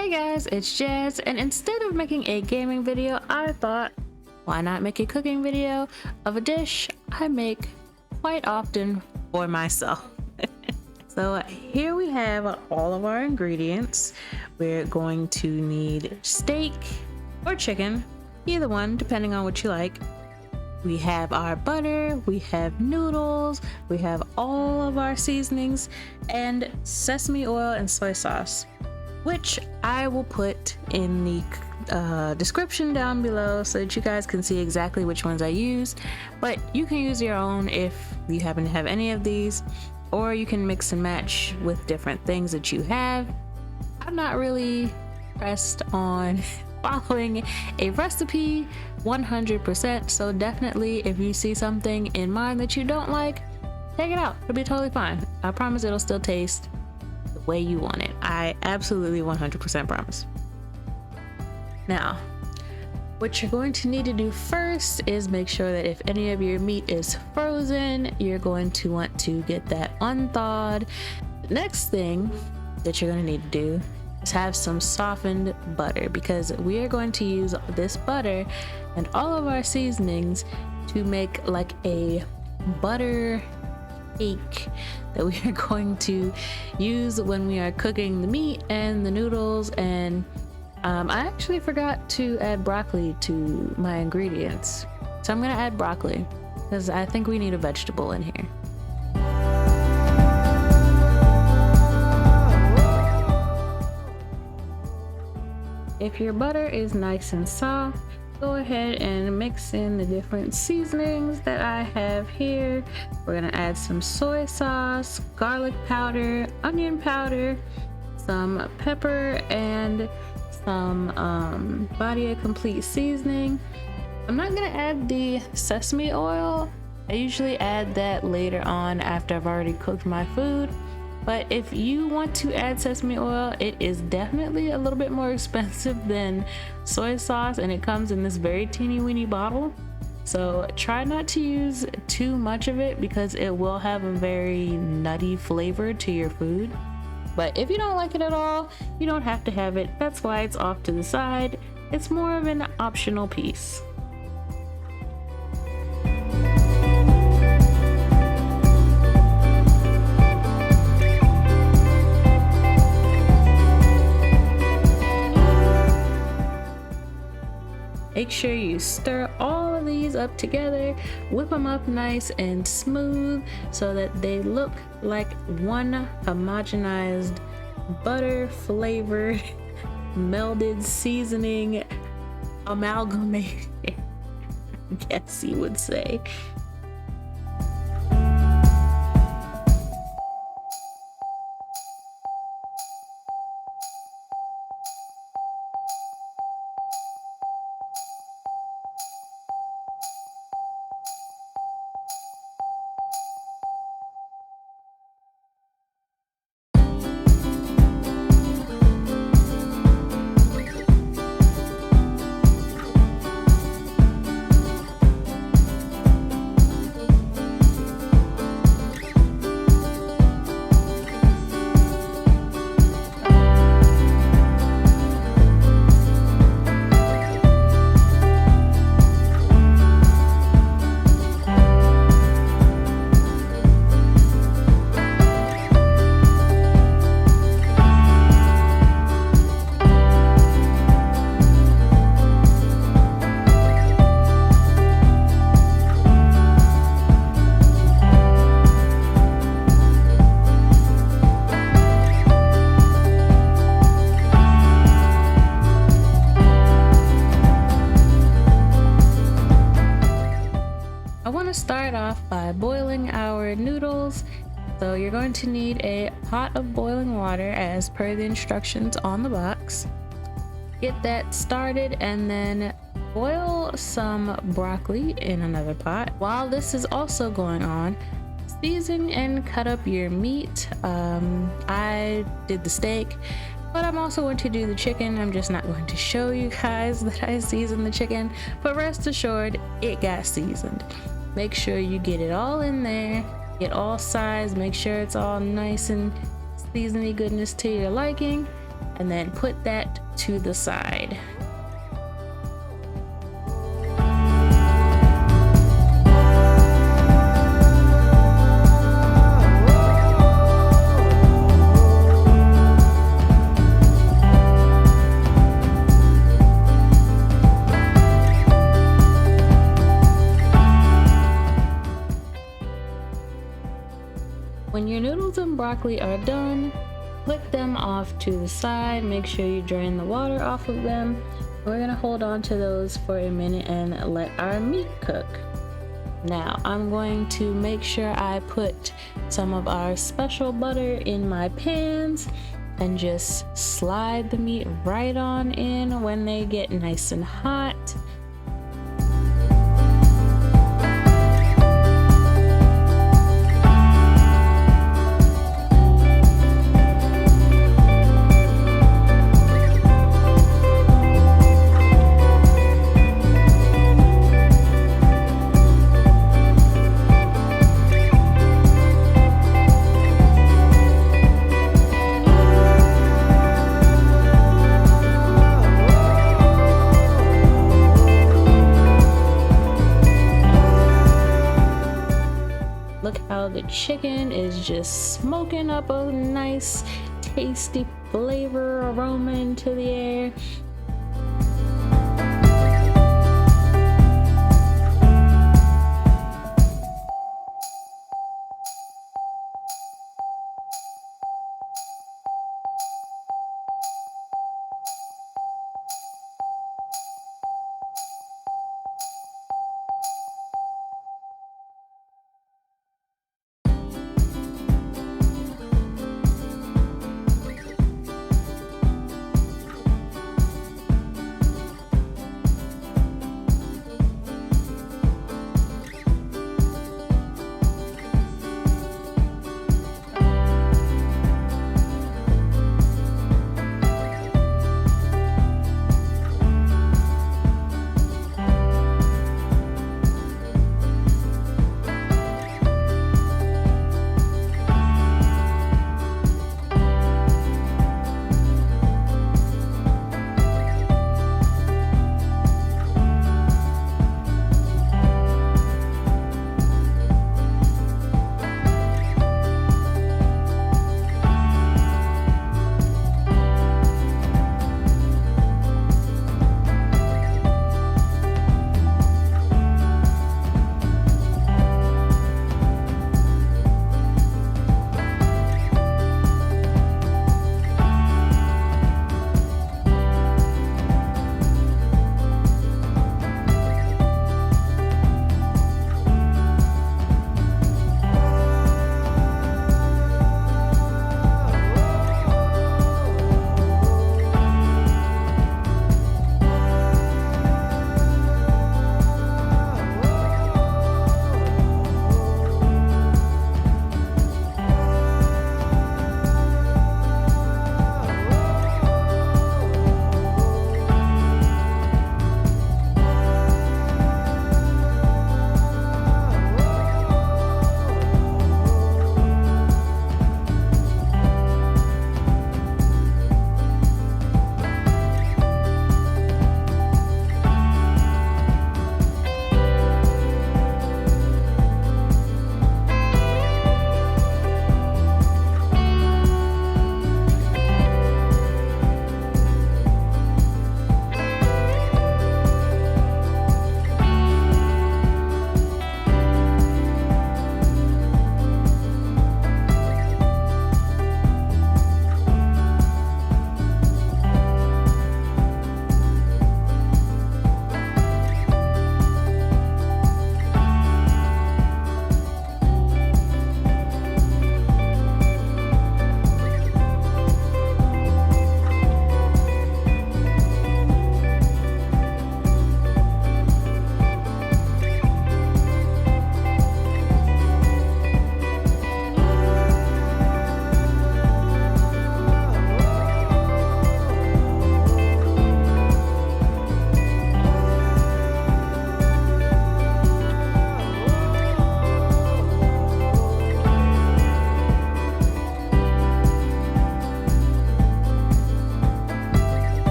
Hey guys, it's Jazz, and instead of making a gaming video, I thought, why not make a cooking video of a dish I make quite often for myself. So here we have all of our ingredients. We're going to need steak or chicken, either one, depending on what you like. We have our butter, we have noodles, we have all of our seasonings, and sesame oil and soy sauce, which I will put in the description down below so that you guys can see exactly which ones I use. But you can use your own if you happen to have any of these, or you can mix and match with different things that you have. I'm not really pressed on following a recipe 100%, so definitely if you see something in mine that you don't like, take it out. It'll be totally fine. I promise it'll still taste the way you want it. I absolutely 100% promise. Now, what you're going to need to do first is make sure that if any of your meat is frozen, you're going to want to get that unthawed. The next thing that you're going to need to do is have some softened butter, because we are going to use this butter and all of our seasonings to make like a butter cake that we are going to use when we are cooking the meat and the noodles. And I actually forgot to add broccoli to my ingredients, so I'm gonna add broccoli because I think we need a vegetable in here. If your butter is nice and soft, go ahead and mix in the different seasonings that I have here. We're gonna add some soy sauce, garlic powder, onion powder, some pepper, and some Badia complete seasoning. I'm not gonna add the sesame oil. I usually add that later on after I've already cooked my food. But if you want to add sesame oil, it is definitely a little bit more expensive than soy sauce, and it comes in this very teeny weeny bottle. So try not to use too much of it because it will have a very nutty flavor to your food. But if you don't like it at all, you don't have to have it. That's why it's off to the side. It's more of an optional piece. Make sure you stir all of these up together, whip them up nice and smooth so that they look like one homogenized butter flavored melded seasoning amalgamation, I guess you would say. Start off by boiling our noodles. So you're going to need a pot of boiling water as per the instructions on the box. Get that started and then boil some broccoli in another pot. While this is also going on, season and cut up your meat. I did the steak, but I'm also going to do the chicken. I'm just not going to show you guys that I seasoned the chicken, but rest assured it got seasoned. Make sure you get it all in there, get all sides, make sure it's all nice and seasony goodness to your liking. and then put that to the side. When your noodles and broccoli are done, put them off to the side. Make sure you drain the water off of them. We're gonna hold on to those for a minute and let our meat cook. Now I'm going to make sure I put some of our special butter in my pans and just slide the meat right on in when they get nice and hot. Look how the chicken is just smoking up a nice tasty flavor aroma into the air.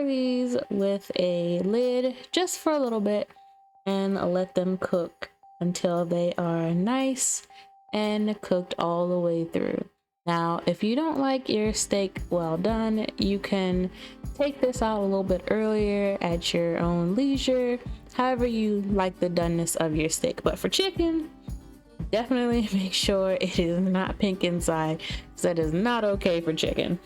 these with a lid just for a little bit and let them cook until they are nice and cooked all the way through. Now, if you don't like your steak well done, you can take this out a little bit earlier at your own leisure, however you like the doneness of your steak. But for chicken, definitely make sure it is not pink inside, because that is not okay for chicken.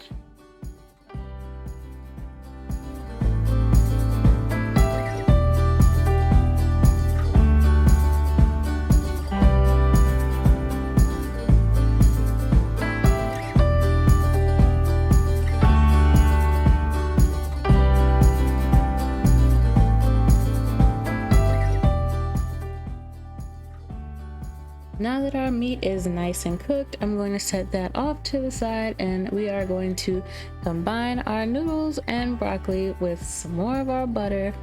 Now that our meat is nice and cooked, I'm going to set that off to the side, and we are going to combine our noodles and broccoli with some more of our butter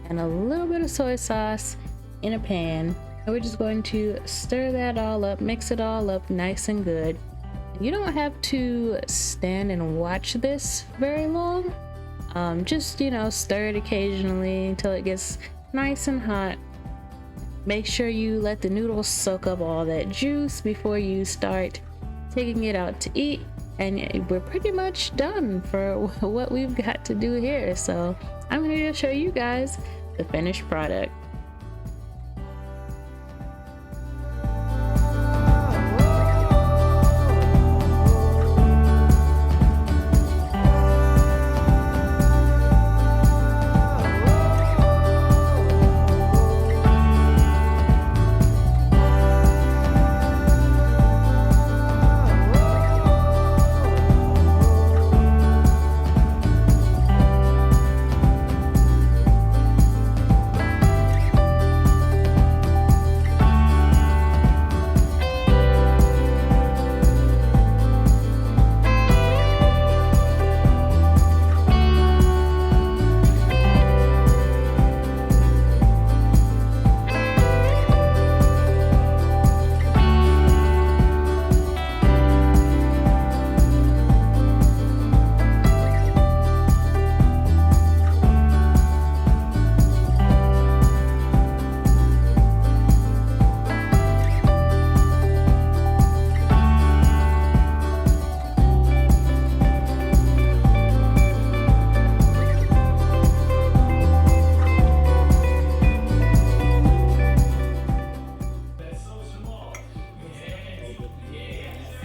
and a little bit of soy sauce in a pan. And we're just going to stir that all up, mix it all up nice and good. You don't have to stand and watch this very long. Just, stir it occasionally until it gets nice and hot. Make sure you let the noodles soak up all that juice before you start taking it out to eat. And we're pretty much done for what we've got to do here. So I'm going to show you guys the finished product.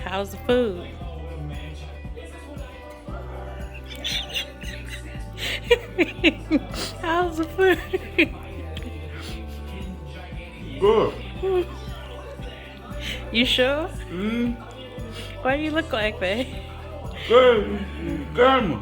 How's the food? How's the food? Good. You sure? Mm. Why do you look like that? Good. Good.